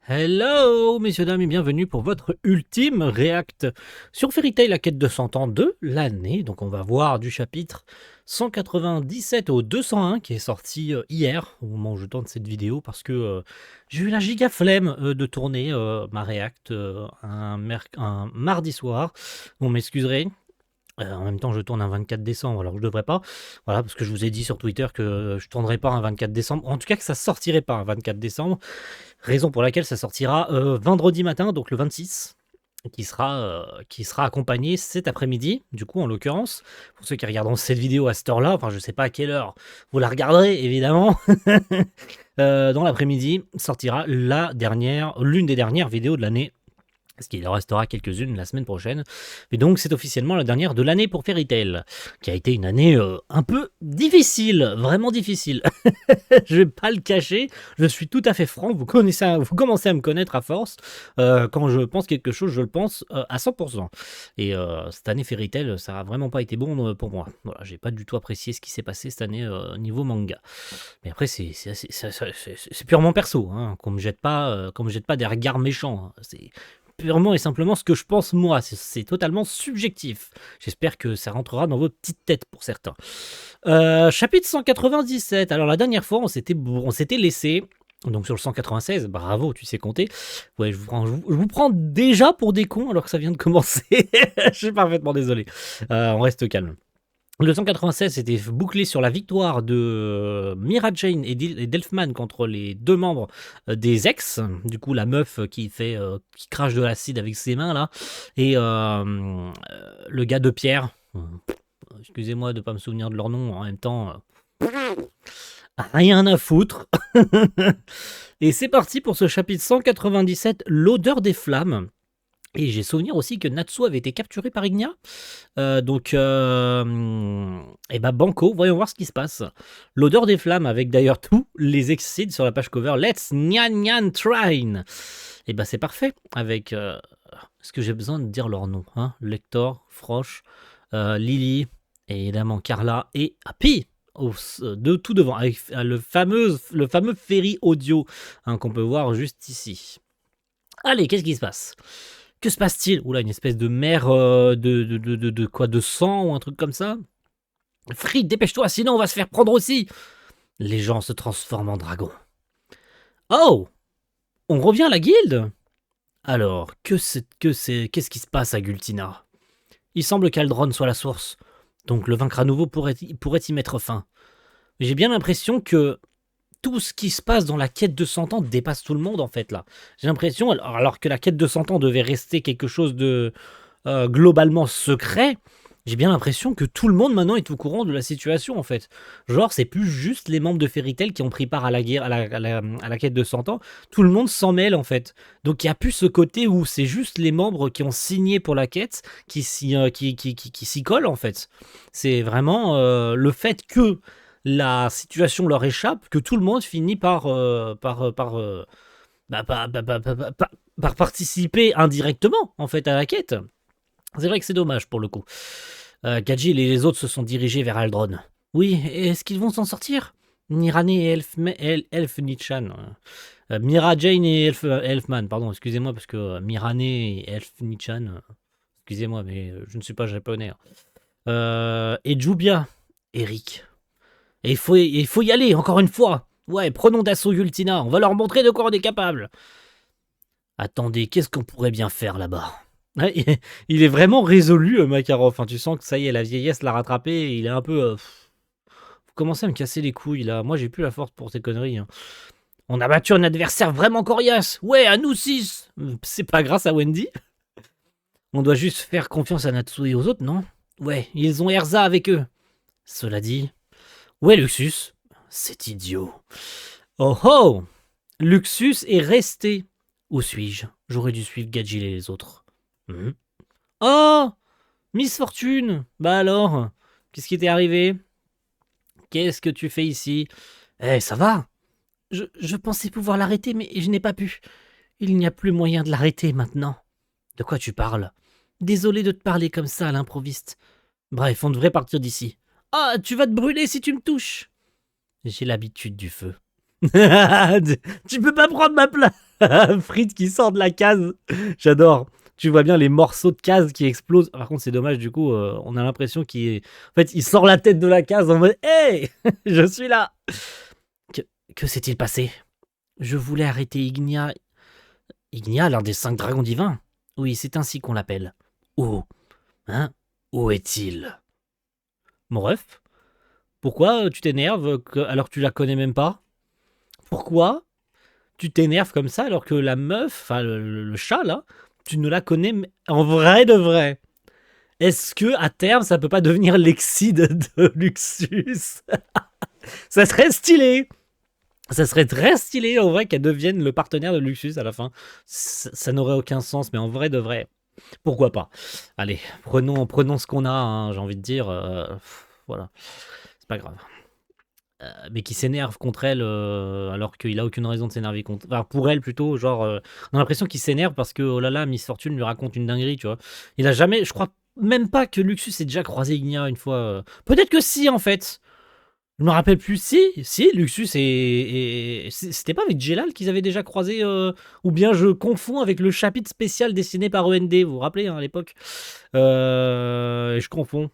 Hello, messieurs, dames, et bienvenue pour votre ultime react sur Fairy Tail, la quête de 100 ans de l'année. Donc, on va voir du chapitre 197 au 201 qui est sorti hier, au moment où je tourne cette vidéo, parce que j'ai eu la giga flemme de tourner ma react un mardi soir. Vous m'excuserez. En même temps, je tourne un 24 décembre, alors que je devrais pas. Voilà, parce que je vous ai dit sur Twitter que je tournerais pas un 24 décembre. En tout cas, que ça sortirait pas un 24 décembre. Raison pour laquelle ça sortira vendredi matin, donc le 26, qui sera accompagné cet après-midi, du coup, en l'occurrence. Pour ceux qui regarderont cette vidéo à cette heure-là, enfin, je sais pas à quelle heure vous la regarderez, évidemment. Dans l'après-midi, sortira l'une des dernières vidéos de l'année. Parce qu'il en restera quelques-unes la semaine prochaine. Et donc, c'est officiellement la dernière de l'année pour Fairy Tail, qui a été une année un peu difficile, vraiment difficile. Je vais pas le cacher, je suis tout à fait franc, vous commencez à me connaître à force. Quand je pense quelque chose, je le pense à 100%. Et cette année Fairy Tail, ça a vraiment pas été bon pour moi. Voilà, j'ai pas du tout apprécié ce qui s'est passé cette année niveau manga. Mais après, c'est purement perso, hein, qu'on me jette pas des regards méchants. Hein. C'est purement et simplement ce que je pense moi, c'est totalement subjectif. J'espère que ça rentrera dans votre petite tête pour certains. Chapitre 197, alors la dernière fois on s'était laissé, donc sur le 196, bravo, tu sais compter. Ouais, je vous prends déjà pour des cons alors que ça vient de commencer. Je suis parfaitement désolé. On reste calme. Le 196 c'était bouclé sur la victoire de Mira Jane et Delphman contre les deux membres des ex. Du coup, la meuf qui crache de l'acide avec ses mains là, et le gars de Pierre. Excusez-moi de ne pas me souvenir de leur nom. En même temps, rien à foutre. Et c'est parti pour ce chapitre 197, l'odeur des flammes. Et j'ai souvenir aussi que Natsu avait été capturé par Ignia. Et bah banco, voyons voir ce qui se passe. L'odeur des flammes, avec d'ailleurs tous les excites sur la page cover. Let's Nyan Nyan Train. Et bah c'est parfait. Avec, est-ce que j'ai besoin de dire leur nom, hein? Lector, Frosh, Lily, et évidemment Carla et Happy. De tout devant, avec le fameux ferry audio qu'on peut voir juste ici. Allez, qu'est-ce qui se passe? Que se passe-t-il? Oula, une espèce de mer de sang ou un truc comme ça? Fried, dépêche-toi, sinon on va se faire prendre aussi. Les gens se transforment en dragons. Oh! On revient à la guilde? Alors, qu'est-ce qui se passe à Gultina? Il semble qu'Aldron soit la source, donc le vaincre à nouveau pourrait y mettre fin. J'ai bien l'impression que tout ce qui se passe dans la quête de 100 ans dépasse tout le monde en fait là. J'ai l'impression, alors que la quête de 100 ans devait rester quelque chose de globalement secret, j'ai bien l'impression que tout le monde maintenant est au courant de la situation en fait. Genre c'est plus juste les membres de Fairy Tail qui ont pris part à la guerre, à la quête de 100 ans, tout le monde s'en mêle en fait. Donc il n'y a plus ce côté où c'est juste les membres qui ont signé pour la quête qui s'y collent en fait. C'est vraiment le fait que la situation leur échappe, que tout le monde finit par participer indirectement en fait à la quête. C'est vrai que c'est dommage pour le coup. Gadji et les autres se sont dirigés vers Aldron. Oui, est-ce qu'ils vont s'en sortir? Mirane et Elfnichan. Mira Jane et Elfman, pardon, excusez-moi parce que Mirane et Elfnichan, excusez-moi mais je ne suis pas japonais. Et Jubia, Eric. Et il faut y aller, encore une fois. Ouais, prenons d'assaut Yultina, on va leur montrer de quoi on est capable. Attendez, qu'est-ce qu'on pourrait bien faire là-bas? Il est vraiment résolu, Makarov. Hein. Tu sens que ça y est, la vieillesse l'a rattrapé. Il est un peu... Vous commencez à me casser les couilles, là. Moi, j'ai plus la force pour ces conneries. Hein. On a battu un adversaire vraiment coriace. Ouais, à nous 6. C'est pas grâce à Wendy. On doit juste faire confiance à Natsu et aux autres, non? Ouais, ils ont Erza avec eux. Cela dit... Où est Luxus? C'est idiot. Oh oh! Luxus est resté. Où suis-je? J'aurais dû suivre Gadgil et les autres. Oh! Miss Fortune! Bah alors? Qu'est-ce qui t'est arrivé? Qu'est-ce que tu fais ici? Eh, ça va? Je pensais pouvoir l'arrêter, mais je n'ai pas pu. Il n'y a plus moyen de l'arrêter maintenant. De quoi tu parles? Désolé de te parler comme ça à l'improviste. Bref, on devrait partir d'ici. Ah, tu vas te brûler si tu me touches. J'ai l'habitude du feu. Tu peux pas prendre ma place. Frites qui sort de la case. J'adore. Tu vois bien les morceaux de case qui explosent. Par contre, c'est dommage, du coup, on a l'impression qu'il en fait, il sort la tête de la case en mode Hey, je suis là. Que, que s'est-il passé? Je voulais arrêter Ignia. Ignia, l'un des 5 dragons divins? Oui, c'est ainsi qu'on l'appelle. Où? Hein? Où est-il? Mon ref, pourquoi tu t'énerves alors que tu la connais même pas? Pourquoi tu t'énerves comme ça alors que la meuf, enfin le chat là, tu ne la connais en vrai de vrai? Est-ce que à terme ça peut pas devenir l'exide de Luxus? Ça serait stylé. Ça serait très stylé en vrai qu'elle devienne le partenaire de Luxus à la fin. Ça n'aurait aucun sens, mais en vrai de vrai, pourquoi pas? Allez, prenons ce qu'on a, hein, j'ai envie de dire. Voilà, c'est pas grave. Mais qui s'énerve contre elle alors qu'il a aucune raison de s'énerver contre. Enfin, pour elle plutôt, genre, on a l'impression qu'il s'énerve parce que, oh là là, Miss Fortune lui raconte une dinguerie, tu vois. Il a jamais, je crois même pas que Luxus ait déjà croisé Ignia une fois. Peut-être que si, en fait. Je me rappelle plus. Si, Luxus et c'était pas avec Jelal qu'ils avaient déjà croisé, ou bien je confonds avec le chapitre spécial dessiné par END, vous vous rappelez, hein, à l'époque. Je confonds.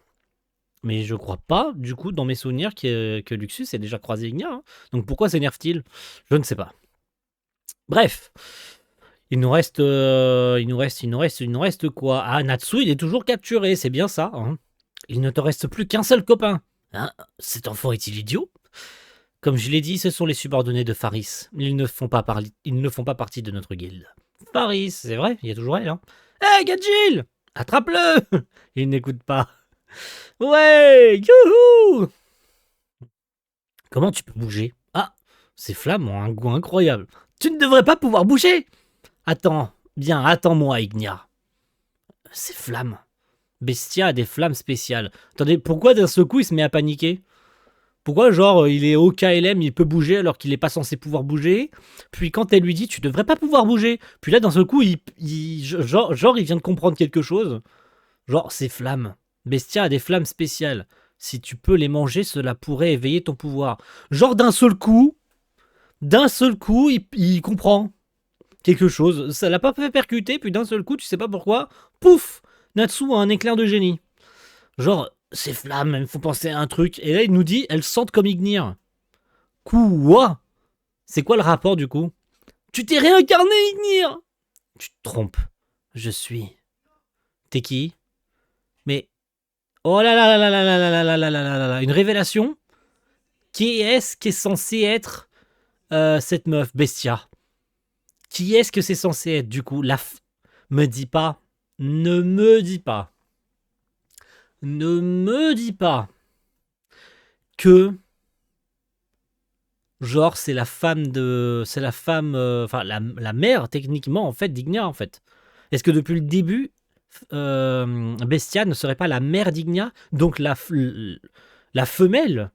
Mais je crois pas, du coup, dans mes souvenirs, que Luxus ait déjà croisé Ignia. Hein. Donc pourquoi s'énerve-t-il? Je ne sais pas. Bref. Il nous reste quoi? Ah, Natsu, il est toujours capturé, c'est bien ça. Hein. Il ne te reste plus qu'un seul copain. Hein? Cet enfant est-il idiot? Comme je l'ai dit, ce sont les subordonnés de Faris. Ils ne font pas partie de notre guilde. Faris, c'est vrai, il y a toujours elle. Hein. Hé, Gadjil! Attrape-le! Il n'écoute pas. Ouais! Youhou! Comment tu peux bouger? Ah, ces flammes ont un goût incroyable. Tu ne devrais pas pouvoir bouger! Attends-moi, Ignia. Ces flammes. Bestia a des flammes spéciales. Attendez, pourquoi d'un seul coup il se met à paniquer? Pourquoi, genre, il est au KLM, il peut bouger alors qu'il n'est pas censé pouvoir bouger? Puis quand elle lui dit, tu devrais pas pouvoir bouger. Puis là, d'un seul coup, il vient de comprendre quelque chose. Genre, ces flammes. Bestia a des flammes spéciales. Si tu peux les manger, cela pourrait éveiller ton pouvoir. Genre, d'un seul coup, il comprend quelque chose. Ça l'a pas fait percuter, puis d'un seul coup, tu sais pas pourquoi, pouf, Natsu a un éclair de génie. Genre, ces flammes, elles me font penser à un truc. Et là, il nous dit, elles sentent comme Ignir. Quoi? C'est quoi le rapport, du coup? Tu t'es réincarné, Ignir! Tu te trompes. Je suis... T'es qui? Mais... Oh là là là là là là là là là là là là. Une révélation? Qui est-ce qui est censé être cette meuf, Bestia? Qui est-ce que c'est censé être, du coup? Me dis pas. Ne me dis pas. Ne me dis pas que genre c'est la femme de c'est la femme enfin la mère techniquement en fait d'Ignia en fait. Est-ce que depuis le début Bestia ne serait pas la mère d'Ignia, donc la femelle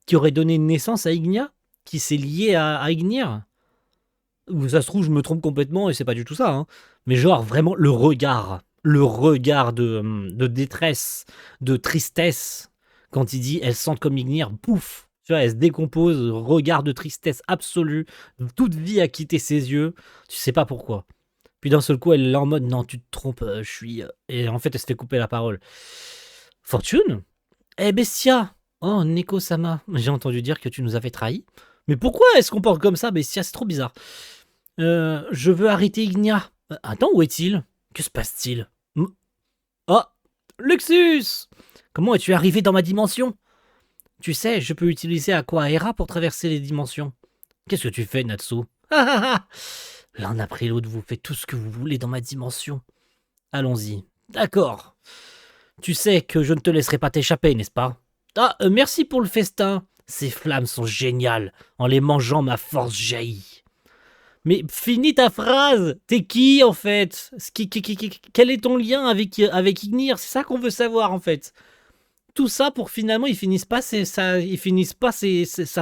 qui aurait donné naissance à Ignia, qui s'est liée à Ignir? Ou ça se trouve je me trompe complètement et c'est pas du tout ça hein. Mais genre vraiment le regard de détresse, de tristesse quand il dit elles sentent comme Ignir, pouf. Tu vois, elle se décompose, regard de tristesse absolue, toute vie a quitté ses yeux, tu sais pas pourquoi. Puis d'un seul coup, elle est là en mode non, tu te trompes, je suis. Et en fait, elle se fait couper la parole. Fortune? Eh, Bestia! Oh, Neko-sama, j'ai entendu dire que tu nous avais trahis. Mais pourquoi elle se comporte comme ça, Bestia? C'est trop bizarre. Je veux arrêter Ignia. Attends, où est-il? Que se passe-t-il? Oh! Luxus! Comment es-tu arrivé dans ma dimension? Tu sais, je peux utiliser Aquaera pour traverser les dimensions. Qu'est-ce que tu fais, Natsu? L'un après l'autre, vous faites tout ce que vous voulez dans ma dimension. Allons-y. D'accord. Tu sais que je ne te laisserai pas t'échapper, n'est-ce pas? Ah, merci pour le festin. Ces flammes sont géniales. En les mangeant, ma force jaillit. Mais finis ta phrase. T'es qui, en fait? Quel est ton lien avec Ignir? C'est ça qu'on veut savoir, en fait. Tout ça pour finalement ils finissent pas sa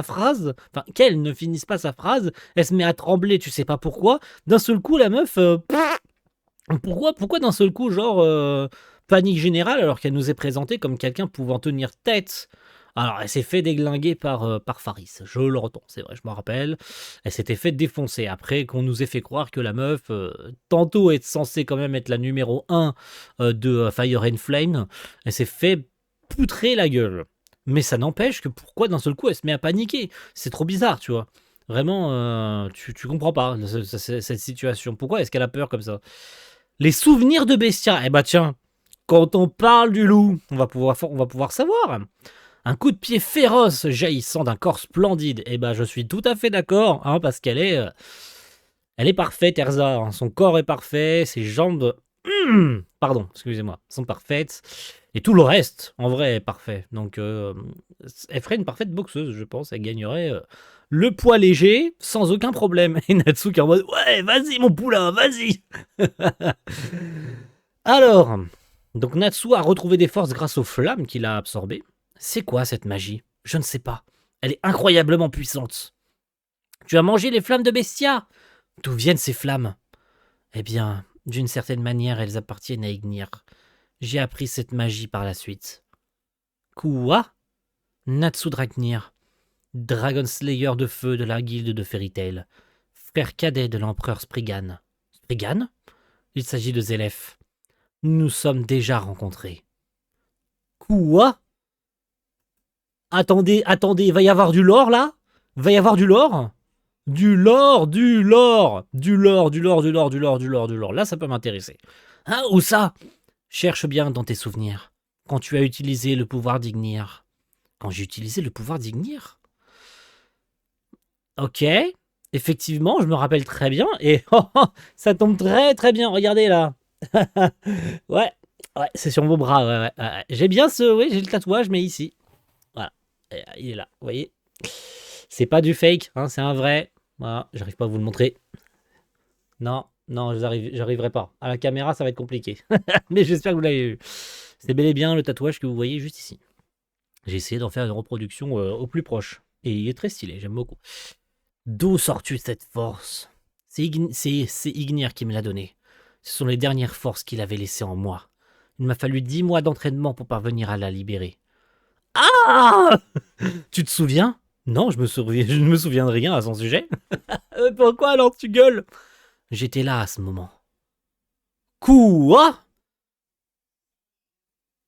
phrase, enfin qu'elle ne finisse pas sa phrase, elle se met à trembler, tu sais pas pourquoi. D'un seul coup la meuf, pourquoi d'un seul coup genre panique générale alors qu'elle nous est présentée comme quelqu'un pouvant tenir tête Alors, elle s'est fait déglinguer par Faris. Je le retends, c'est vrai, je m'en rappelle. Elle s'était fait défoncer. Après, qu'on nous ait fait croire que la meuf, tantôt est censée quand même être la numéro 1 de Fire and Flame, elle s'est fait poutrer la gueule. Mais ça n'empêche que pourquoi d'un seul coup elle se met à paniquer? C'est trop bizarre, tu vois. Vraiment, tu comprends pas cette situation. Pourquoi est-ce qu'elle a peur comme ça? Les souvenirs de Bestia. Eh bah tiens, quand on parle du loup, on va pouvoir savoir. Un coup de pied féroce jaillissant d'un corps splendide. Eh ben, je suis tout à fait d'accord, hein, parce elle est parfaite, Erza. Hein. Son corps est parfait, ses jambes, pardon, excusez-moi, sont parfaites. Et tout le reste, en vrai, est parfait. Donc, elle ferait une parfaite boxeuse, je pense. Elle gagnerait le poids léger sans aucun problème. Et Natsuki en mode, ouais, vas-y, mon poulain, vas-y. Alors, donc Natsu a retrouvé des forces grâce aux flammes qu'il a absorbées. C'est quoi cette magie? Je ne sais pas. Elle est incroyablement puissante. Tu as mangé les flammes de Bestia? D'où viennent ces flammes? Eh bien, d'une certaine manière, elles appartiennent à Ignir. J'ai appris cette magie par la suite. Quoi? Natsu Dragnir, Dragon Slayer de feu de la guilde de Fairy Tail, frère cadet de l'empereur Spriggan. Spriggan? Il s'agit de Zélef. Nous nous sommes déjà rencontrés. Quoi? Attendez, il va y avoir du lore là? Va y avoir du lore? Du lore. Là, ça peut m'intéresser. Hein, où ça? Cherche bien dans tes souvenirs. Quand tu as utilisé le pouvoir d'Ignir. Quand j'ai utilisé le pouvoir d'Ignir? Ok. Effectivement, je me rappelle très bien. Et ça tombe très très bien. Regardez là. ouais, c'est sur vos bras. Ouais. J'ai bien oui, j'ai le tatouage, mais ici. Voilà. Il est là, vous voyez. C'est pas du fake, hein, c'est un vrai. Voilà, j'arrive pas à vous le montrer. Non, j'arriverai pas. À la caméra, ça va être compliqué. Mais j'espère que vous l'avez vu. C'est bel et bien le tatouage que vous voyez juste ici. J'ai essayé d'en faire une reproduction au plus proche. Et il est très stylé, j'aime beaucoup. D'où sors-tu cette force? C'est Ignir qui me l'a donné. Ce sont les dernières forces qu'il avait laissées en moi. Il m'a fallu 10 mois d'entraînement pour parvenir à la libérer. Ah! Tu te souviens? Non, je ne me souviens de rien à son sujet. Pourquoi alors tu gueules? J'étais là à ce moment. Quoi?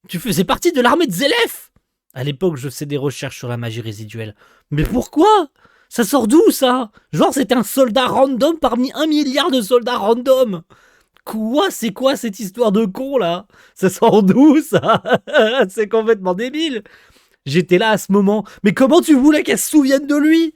Tu faisais partie de l'armée de Zélef? À l'époque, je faisais des recherches sur la magie résiduelle. Mais pourquoi? Ça sort d'où ça? Genre c'était un soldat random parmi 1 milliard de soldats random. Quoi? C'est quoi cette histoire de con là? Ça sort d'où ça? C'est complètement débile. J'étais là à ce moment. Mais comment tu voulais qu'elle se souvienne de lui?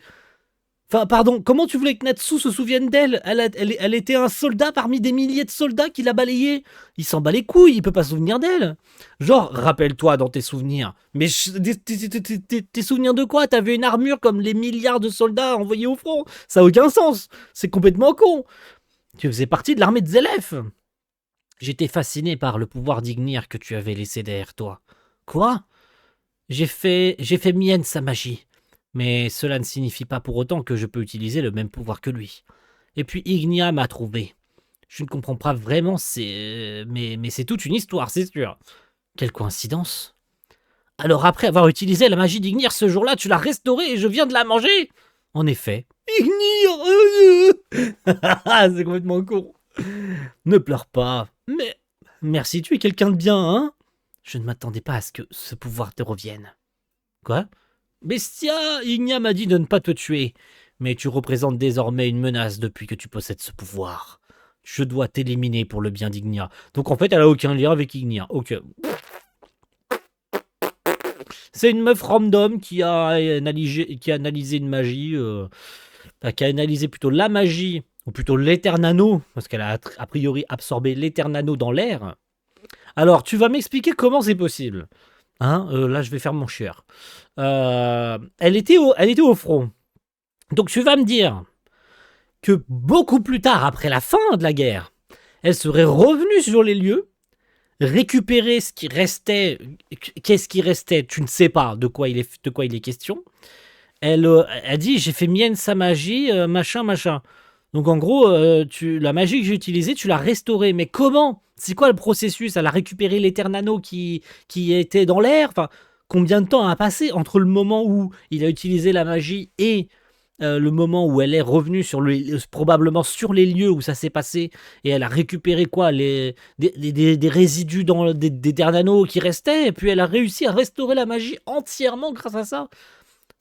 Enfin, pardon, comment tu voulais que Natsu se souvienne d'elle? Elle était un soldat parmi des milliers de soldats qu'il a balayé. Il s'en bat les couilles, il peut pas se souvenir d'elle. Genre, rappelle-toi dans tes souvenirs. Mais tes souvenirs de quoi? T'avais une armure comme les milliards de soldats envoyés au front. Ça a aucun sens. C'est complètement con. Tu faisais partie de l'armée de Zélef. J'étais fasciné par le pouvoir d'Ignir que tu avais laissé derrière toi. Quoi? J'ai fait mienne sa magie. Mais cela ne signifie pas pour autant que je peux utiliser le même pouvoir que lui. Et puis Ignia m'a trouvé. Je ne comprends pas vraiment, mais c'est toute une histoire, c'est sûr. Quelle coïncidence. Alors après avoir utilisé la magie d'Ignir ce jour-là, tu l'as restaurée et je viens de la manger. En effet. Ignir. C'est complètement con. Ne pleure pas. Mais merci, tu es quelqu'un de bien, hein? Je ne m'attendais pas à ce que ce pouvoir te revienne. Quoi? Bestia, Ignia m'a dit de ne pas te tuer, mais tu représentes désormais une menace depuis que tu possèdes ce pouvoir. Je dois t'éliminer pour le bien d'Ignia. Donc en fait, elle a aucun lien avec Ignia. Ok. C'est une meuf random qui a analysé une magie, qui a analysé plutôt la magie, ou plutôt l'éternano, parce qu'elle a a priori absorbé l'éternano dans l'air. Alors, tu vas m'expliquer comment c'est possible. Hein, là, je vais faire mon chieur. Elle était au front. Donc, tu vas me dire que beaucoup plus tard, après la fin de la guerre, elle serait revenue sur les lieux, récupérer ce qui restait. Qu'est-ce qui restait? Tu ne sais pas de quoi il est question. Elle a dit, j'ai fait mienne sa magie, machin. Donc en gros, la magie que j'ai utilisée, tu l'as restaurée. Mais comment? C'est quoi le processus? Elle a récupéré l'éternano qui était dans l'air. Enfin, Combien de temps a passé entre le moment où il a utilisé la magie et le moment où elle est revenue probablement sur les lieux où ça s'est passé, et elle a récupéré quoi, des résidus des terres d'anneaux qui restaient, et puis elle a réussi à restaurer la magie entièrement grâce à ça.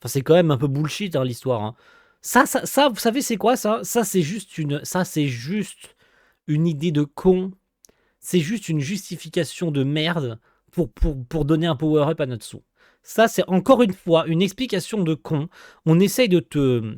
Enfin, c'est quand même un peu bullshit, hein, l'histoire. Hein. Ça, vous savez, c'est quoi ça? Ça, c'est juste une idée de con. C'est juste une justification de merde pour donner un power-up à Natsu. Ça, c'est encore une fois une explication de con. On essaye de te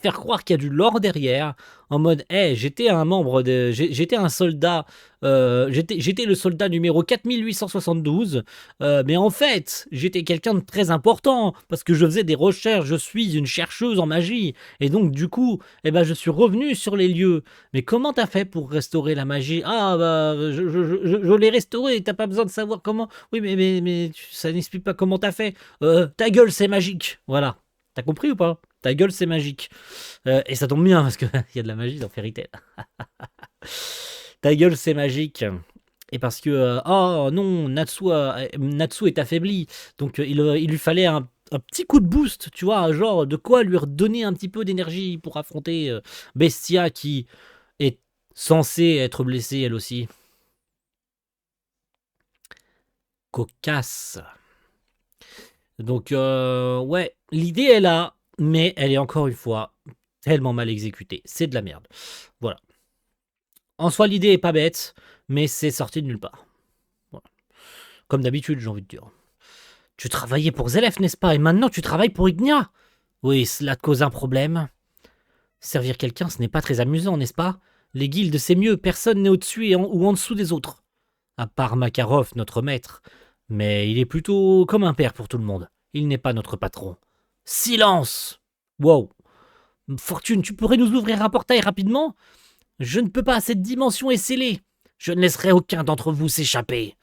faire croire qu'il y a du lore derrière, en mode hey, j'étais un soldat, j'étais le soldat numéro 4872, mais en fait j'étais quelqu'un de très important parce que je faisais des recherches, je suis une chercheuse en magie, et donc du coup je suis revenu sur les lieux. Mais comment t'as fait pour restaurer la magie? Ah bah je l'ai restauré, t'as pas besoin de savoir comment. Oui mais ça n'explique pas comment t'as fait. Ta gueule, c'est magique, voilà. T'as compris ou pas? Ta gueule, c'est magique. Et ça tombe bien parce qu'il y a de la magie dans Fairy Tail. Ta gueule, c'est magique. Et parce que, oh non, Natsu est affaibli. Donc il lui fallait un petit coup de boost, tu vois, genre de quoi lui redonner un petit peu d'énergie pour affronter Bestia qui est censée être blessée elle aussi. Cocasse. Donc, ouais, l'idée est là, mais elle est encore une fois tellement mal exécutée. C'est de la merde. Voilà. En soi, l'idée est pas bête, mais c'est sorti de nulle part. Voilà. Comme d'habitude, j'ai envie de dire. Tu travaillais pour Zelef, n'est-ce pas? Et maintenant, tu travailles pour Ignia? Oui, cela te cause un problème. Servir quelqu'un, ce n'est pas très amusant, n'est-ce pas? Les guildes, c'est mieux, personne n'est au-dessus ou en dessous des autres. À part Makarov, notre maître. Mais il est plutôt comme un père pour tout le monde. Il n'est pas notre patron. Silence! Wow. Fortune, tu pourrais nous ouvrir un portail rapidement? Je ne peux pas, cette dimension est scellée. Je ne laisserai aucun d'entre vous s'échapper.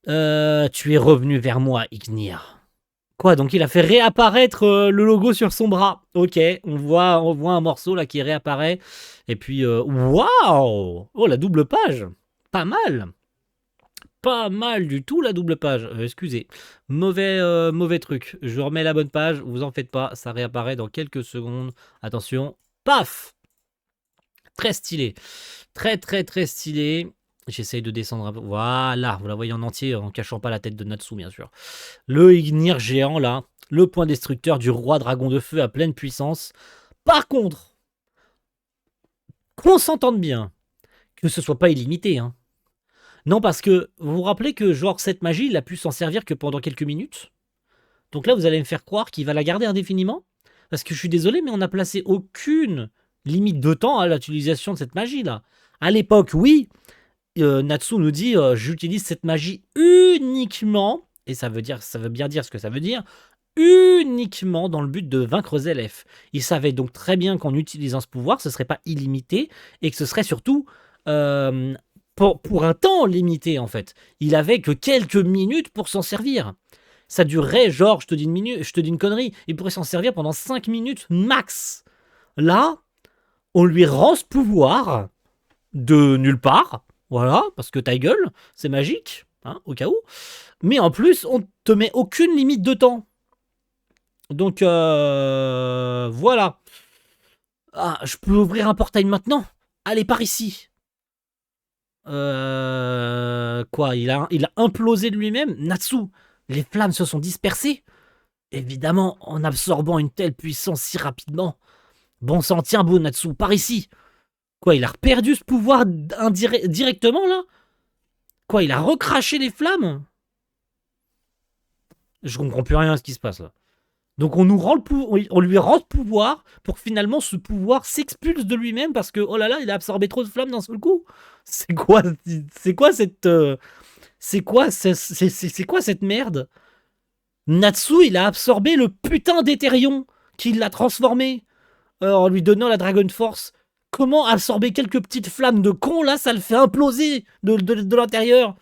Tu es revenu vers moi, Ignir. Quoi, donc il a fait réapparaître le logo sur son bras. Ok, on voit un morceau là qui réapparaît. Et puis, waouh! Oh, la double page. Pas mal. Pas mal du tout la double page. Excusez. Mauvais truc. Je remets la bonne page. Vous en faites pas. Ça réapparaît dans quelques secondes. Attention. Paf! Très stylé. Très, très, très stylé. J'essaye de descendre un peu. Voilà. Vous la voyez en entier en cachant pas la tête de Natsu, bien sûr. Le Ignir géant, là. Le point destructeur du roi dragon de feu à pleine puissance. Par contre, qu'on s'entende bien. Que ce soit pas illimité, hein. Non, parce que vous vous rappelez que genre cette magie, il a pu s'en servir que pendant quelques minutes. Donc là, vous allez me faire croire qu'il va la garder indéfiniment. Parce que je suis désolé, mais on n'a placé aucune limite de temps à l'utilisation de cette magie-là. À l'époque, oui, Natsu nous dit j'utilise cette magie uniquement, et ça veut bien dire ce que ça veut dire, uniquement dans le but de vaincre Zelef. Il savait donc très bien qu'en utilisant ce pouvoir, ce serait pas illimité, et que ce serait surtout pour un temps limité, en fait. Il avait que quelques minutes pour s'en servir. Ça durerait, genre, je te dis une connerie, il pourrait s'en servir pendant 5 minutes max. Là, on lui rend ce pouvoir de nulle part, voilà, parce que ta gueule, c'est magique, hein, au cas où. Mais en plus, on te met aucune limite de temps. Donc, voilà. Ah, je peux ouvrir un portail maintenant? Allez, par ici. Quoi, il a implosé de lui-même? Natsu, les flammes se sont dispersées? Évidemment, en absorbant une telle puissance si rapidement. Bon sang, tiens, beau Natsu, par ici. Quoi, il a perdu ce pouvoir directement, là? Quoi, il a recraché les flammes? Je comprends plus rien à ce qui se passe, là. Donc on lui rend ce pouvoir pour que finalement ce pouvoir s'expulse de lui-même parce que, oh là là, il a absorbé trop de flammes d'un seul coup. C'est quoi cette merde? Natsu, il a absorbé le putain d'Etherion qui l'a transformé en lui donnant la Dragon Force. Comment absorber quelques petites flammes de con, là, ça le fait imploser de l'intérieur?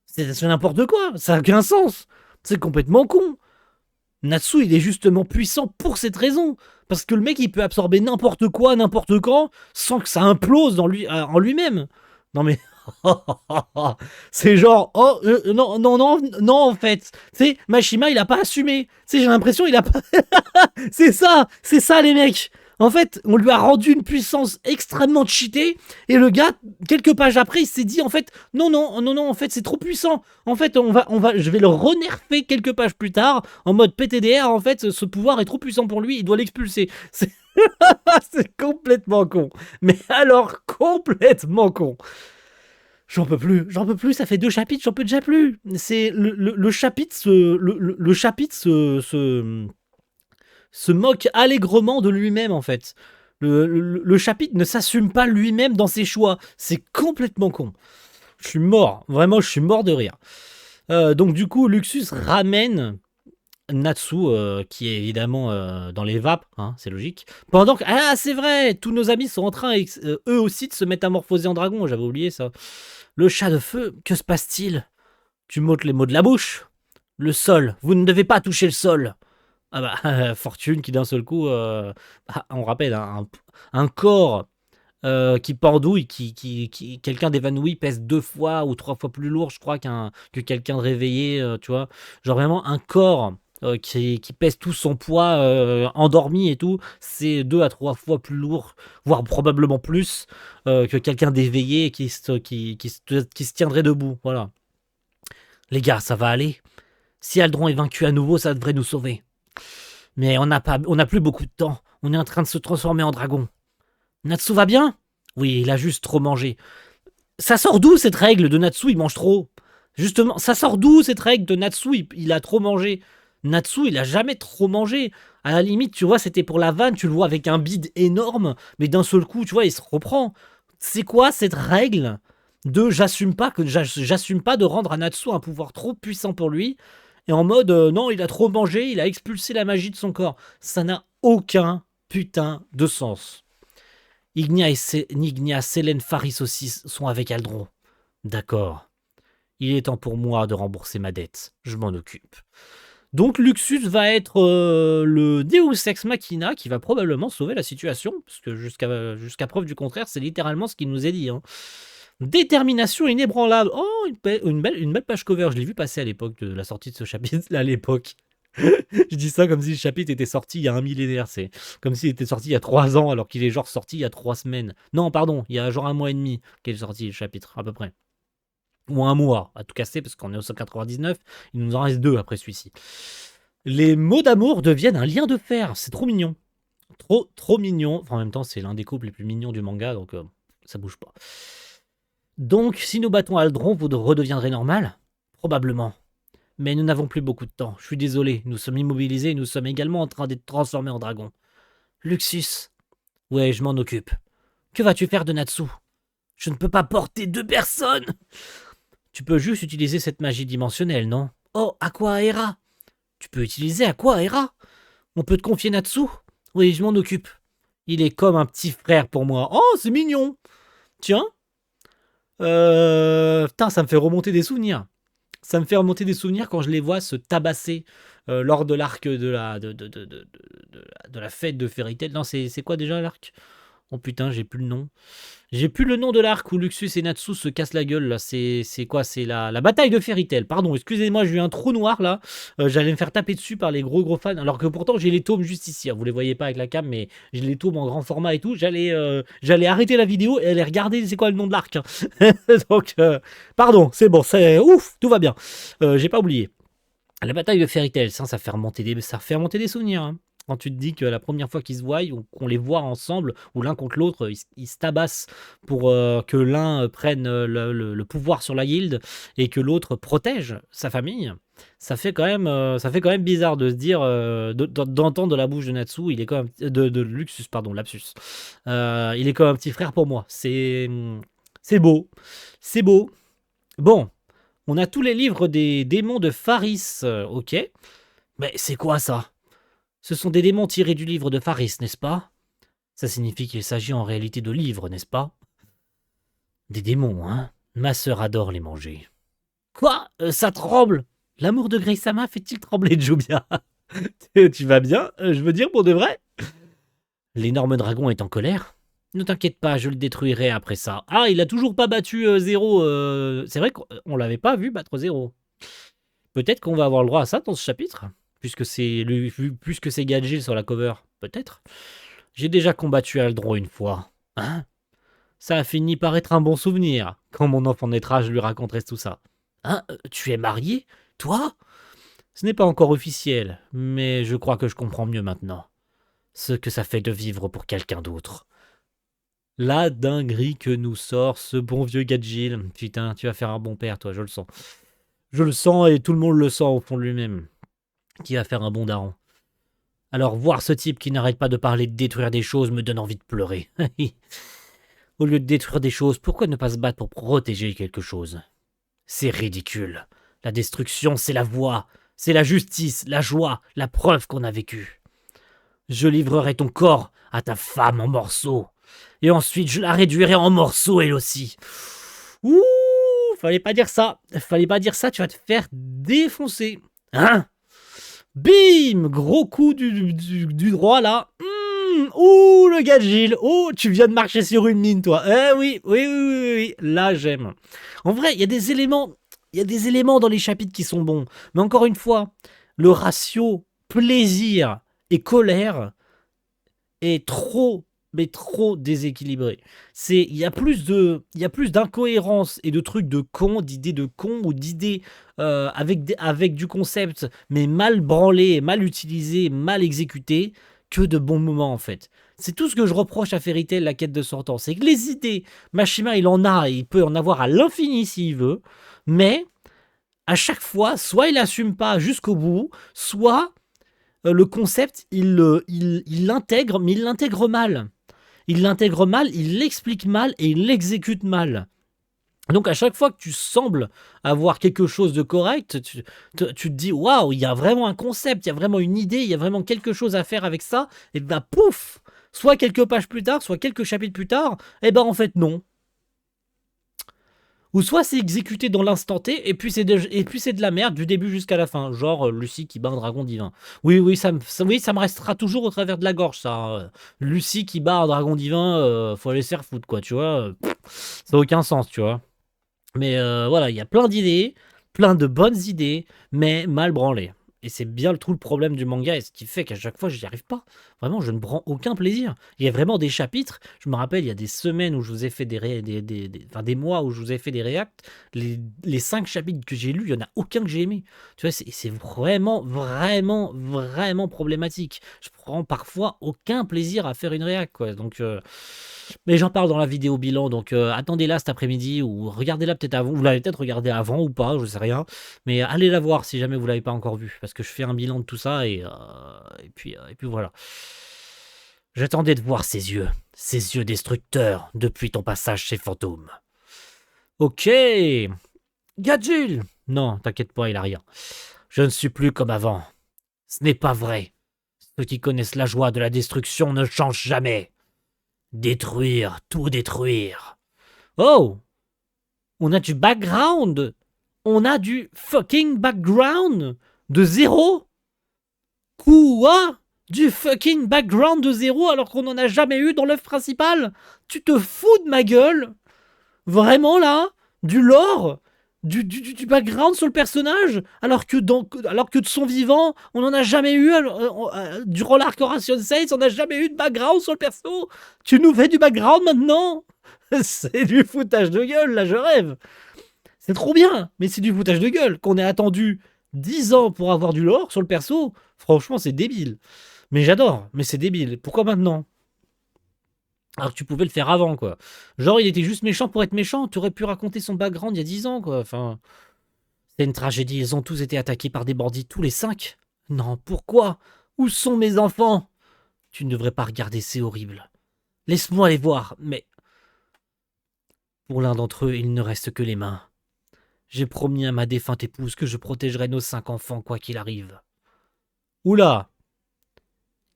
C'est n'importe quoi, ça n'a aucun sens. C'est complètement con. Natsu, il est justement puissant pour cette raison. Parce que le mec, il peut absorber n'importe quoi, n'importe quand, sans que ça implose en lui-même. Non mais, C'est genre, oh, non, non, non, non, en fait. Tu sais, Mashima, il a pas assumé. Tu sais, j'ai l'impression, il a pas. C'est ça, les mecs. En fait, on lui a rendu une puissance extrêmement cheatée, et le gars, quelques pages après, il s'est dit, en fait, non, non, non, non, en fait, c'est trop puissant. En fait, je vais le renerfer quelques pages plus tard, en mode PTDR, en fait, ce pouvoir est trop puissant pour lui, il doit l'expulser. C'est complètement con. Mais alors, complètement con. J'en peux plus, ça fait 2 chapitres, j'en peux déjà plus. C'est le chapitre le chapitre se moque allègrement de lui-même, en fait. Le chapitre ne s'assume pas lui-même dans ses choix. C'est complètement con. Je suis mort, vraiment, je suis mort de rire. Donc du coup, Luxus ramène Natsu, qui est évidemment dans les vapes, hein, c'est logique. Pendant que, ah c'est vrai, tous nos amis sont en train, eux aussi, de se métamorphoser en dragon, j'avais oublié ça. Le chat de feu, que se passe-t-il? Tu m'ôtes les mots de la bouche. Le sol, vous ne devez pas toucher le sol. Ah bah, Fortune qui d'un seul coup, on rappelle, un corps qui pendouille, quelqu'un d'évanoui pèse 2 fois ou 3 fois plus lourd, je crois, que quelqu'un de réveillé, tu vois. Genre vraiment un corps qui pèse tout son poids, endormi et tout, c'est 2 à 3 fois plus lourd, voire probablement plus, que quelqu'un d'éveillé qui se tiendrait debout. Voilà. Les gars, ça va aller. Si Aldron est vaincu à nouveau, ça devrait nous sauver. Mais on n'a plus beaucoup de temps. On est en train de se transformer en dragon. Natsu va bien? Oui, il a juste trop mangé. Ça sort d'où cette règle de Natsu, il mange trop? Justement, ça sort d'où cette règle de Natsu, il a trop mangé? Natsu, il a jamais trop mangé. À la limite, tu vois, c'était pour la vanne, tu le vois avec un bide énorme, mais d'un seul coup, tu vois, il se reprend. C'est quoi cette règle de j'assume pas de rendre à Natsu un pouvoir trop puissant pour lui, et en mode non, il a trop mangé, il a expulsé la magie de son corps. Ça n'a aucun putain de sens. Nignia, Selene, Faris aussi sont avec Aldron. D'accord. Il est temps pour moi de rembourser ma dette. Je m'en occupe. Donc Luxus va être le Deus Ex Machina qui va probablement sauver la situation, parce que jusqu'à preuve du contraire, c'est littéralement ce qu'il nous est dit. Hein. Détermination inébranlable. Oh, une belle page cover. Je l'ai vu passer à l'époque de la sortie de ce chapitre. À l'époque. Je dis ça comme si le chapitre était sorti il y a un millénaire. C'est comme s'il était sorti il y a 3 ans, alors qu'il est genre sorti il y a 3 semaines. Non, pardon, il y a genre 1 mois et demi qu'il est sorti le chapitre, à peu près. Ou 1 mois, à tout casser, parce qu'on est au 199. Il nous en reste 2 après celui-ci. Les mots d'amour deviennent un lien de fer. C'est trop mignon. Trop mignon. Enfin, en même temps, c'est l'un des couples les plus mignons du manga, donc ça bouge pas. Donc, si nous battons Aldron, vous redeviendrez normal? Probablement. Mais nous n'avons plus beaucoup de temps. Je suis désolé, nous sommes immobilisés et nous sommes également en train d'être transformés en dragon. Luxus. Ouais, je m'en occupe. Que vas-tu faire de Natsu? Je ne peux pas porter 2 personnes. Tu peux juste utiliser cette magie dimensionnelle, non? Oh, Aqua Aera. Tu peux utiliser Aqua Aera? On peut te confier Natsu? Oui, je m'en occupe. Il est comme un petit frère pour moi. Oh, c'est mignon. Tiens. Putain, ça me fait remonter des souvenirs. Ça me fait remonter des souvenirs quand je les vois se tabasser lors de l'arc de la fête de Fairy Tail. Non, c'est quoi déjà l'arc? Oh putain, j'ai plus le nom. J'ai plus le nom de l'arc où Luxus et Natsu se cassent la gueule là. C'est quoi? C'est la bataille de Fairy Tail. Pardon, excusez-moi, j'ai eu un trou noir là. J'allais me faire taper dessus par les gros fans. Alors que pourtant j'ai les tomes juste ici. Hein. Vous les voyez pas avec la cam, mais j'ai les tomes en grand format et tout. J'allais arrêter la vidéo et aller regarder c'est quoi le nom de l'arc. Hein. Donc, pardon, c'est bon, c'est ouf, tout va bien. J'ai pas oublié. La bataille de Fairy Tail, ça fait remonter des souvenirs. Hein. Quand tu te dis que la première fois qu'ils se voient, ou qu'on les voit ensemble, ou l'un contre l'autre, ils se tabassent pour que l'un prenne le pouvoir sur la guilde et que l'autre protège sa famille, ça fait quand même bizarre de se dire, d'entendre de la bouche de Natsu, il est comme de Luxus, pardon, lapsus. Il est comme un petit frère pour moi. C'est beau. C'est beau. Bon, on a tous les livres des démons de Faris, ok. Mais c'est quoi ça? Ce sont des démons tirés du livre de Faris, n'est-ce pas? Ça signifie qu'il s'agit en réalité de livres, n'est-ce pas? Des démons, hein? Ma sœur adore les manger. Quoi? Ça tremble? L'amour de Graysama fait-il trembler Jubia? Tu vas bien? Je veux dire, pour de vrai? L'énorme dragon est en colère? Ne t'inquiète pas, je le détruirai après ça. Ah, il a toujours pas battu Zéro. C'est vrai qu'on l'avait pas vu battre Zéro. Peut-être qu'on va avoir le droit à ça dans ce chapitre, puisque c'est Gadget sur la cover. Peut-être. J'ai déjà combattu Aldro une fois. Hein? Ça a fini par être un bon souvenir. Quand mon enfant naîtra, je lui raconterai tout ça. Hein? Tu es marié? Toi? Ce n'est pas encore officiel, mais je crois que je comprends mieux maintenant. Ce que ça fait de vivre pour quelqu'un d'autre. La dinguerie que nous sort ce bon vieux Gadgil. Putain, tu vas faire un bon père, toi, je le sens. Je le sens et tout le monde le sent au fond de lui-même. Qui va faire un bon daron. Alors voir ce type qui n'arrête pas de parler de détruire des choses me donne envie de pleurer. Au lieu de détruire des choses, pourquoi ne pas se battre pour protéger quelque chose? C'est ridicule. La destruction, c'est la voie, c'est la justice, la joie, la preuve qu'on a vécu. Je livrerai ton corps à ta femme en morceaux. Et ensuite, je la réduirai en morceaux elle aussi. Ouh, fallait pas dire ça. Fallait pas dire ça, tu vas te faire défoncer. Hein? Bim! Gros coup du droit là. Ouh, le gars de Gilles. Oh, tu viens de marcher sur une mine, toi. Eh oui, oui, oui, oui, oui. Là, j'aime. En vrai, il y a des éléments. Il y a des éléments dans les chapitres qui sont bons. Mais encore une fois, le ratio plaisir et colère est trop, mais trop déséquilibré. Il y a plus d'incohérence et de trucs de con, d'idées de con ou d'idées avec du concept, mais mal branlé, mal utilisé, mal exécuté, que de bons moments en fait. C'est tout ce que je reproche à Fairy Tail, la quête de 100 ans. C'est que les idées, Mashima il en a, et il peut en avoir à l'infini s'il veut, mais à chaque fois, soit il assume pas jusqu'au bout, soit le concept, il l'intègre, mais il l'intègre mal. Il l'intègre mal, il l'explique mal et il l'exécute mal. Donc à chaque fois que tu sembles avoir quelque chose de correct, tu te dis waouh, il y a vraiment un concept, il y a vraiment une idée, il y a vraiment quelque chose à faire avec ça, et ben pouf, soit quelques pages plus tard, soit quelques chapitres plus tard, et ben en fait non. Ou soit c'est exécuté dans l'instant T, et puis c'est de la merde du début jusqu'à la fin. Genre Lucie qui bat un dragon divin. Oui, oui, ça me restera toujours au travers de la gorge, ça. Lucie qui bat un dragon divin, faut aller se faire foutre, quoi, tu vois. Ça n'a aucun sens, tu vois. Mais voilà, il y a plein d'idées, plein de bonnes idées, mais mal branlées. Et c'est bien tout le problème du manga, et ce qui fait qu'à chaque fois, je n'y arrive pas. Vraiment, je ne prends aucun plaisir. Il y a vraiment des chapitres, je me rappelle, il y a des semaines où je vous ai fait enfin, des mois où je vous ai fait des reacts. Les 5 chapitres que j'ai lus, il n'y en a aucun que j'ai aimé. Tu vois, c'est vraiment, vraiment, vraiment problématique. Je prends parfois aucun plaisir à faire une react, quoi. Donc, mais j'en parle dans la vidéo bilan, donc attendez-la cet après-midi ou regardez-la peut-être avant. Vous l'avez peut-être regardé avant ou pas, je sais rien. Mais allez la voir si jamais vous l'avez pas encore vue, parce que je fais un bilan de tout ça et puis voilà. J'attendais de voir ses yeux destructeurs depuis ton passage chez Fantôme. Ok, Gadjil. Non, t'inquiète pas, il a rien. Je ne suis plus comme avant. Ce n'est pas vrai. Ceux qui connaissent la joie de la destruction ne changent jamais. Détruire, tout détruire. Oh, on a du background. On a du fucking background de zéro. Quoi? Du fucking background de zéro alors qu'on n'en a jamais eu dans l'œuvre principale? Tu te fous de ma gueule? Vraiment là? Du lore? Du background sur le personnage alors que de son vivant, on n'en a jamais eu durant l'arc Horation 16, on n'a jamais eu de background sur le perso. Tu nous fais du background maintenant? C'est du foutage de gueule, là je rêve. C'est trop bien, mais c'est du foutage de gueule. Qu'on ait attendu 10 ans pour avoir du lore sur le perso, franchement c'est débile. Mais j'adore, mais c'est débile. Pourquoi maintenant? Alors que tu pouvais le faire avant, quoi. Genre, il était juste méchant pour être méchant. Tu aurais pu raconter son background il y a 10 ans, quoi. Enfin, c'est une tragédie. Ils ont tous été attaqués par des bandits, tous les 5. Non, pourquoi? Où sont mes enfants? Tu ne devrais pas regarder, c'est horrible. Laisse-moi les voir, mais... Pour l'un d'entre eux, il ne reste que les mains. J'ai promis à ma défunte épouse que je protégerai nos 5 enfants, quoi qu'il arrive. Oula!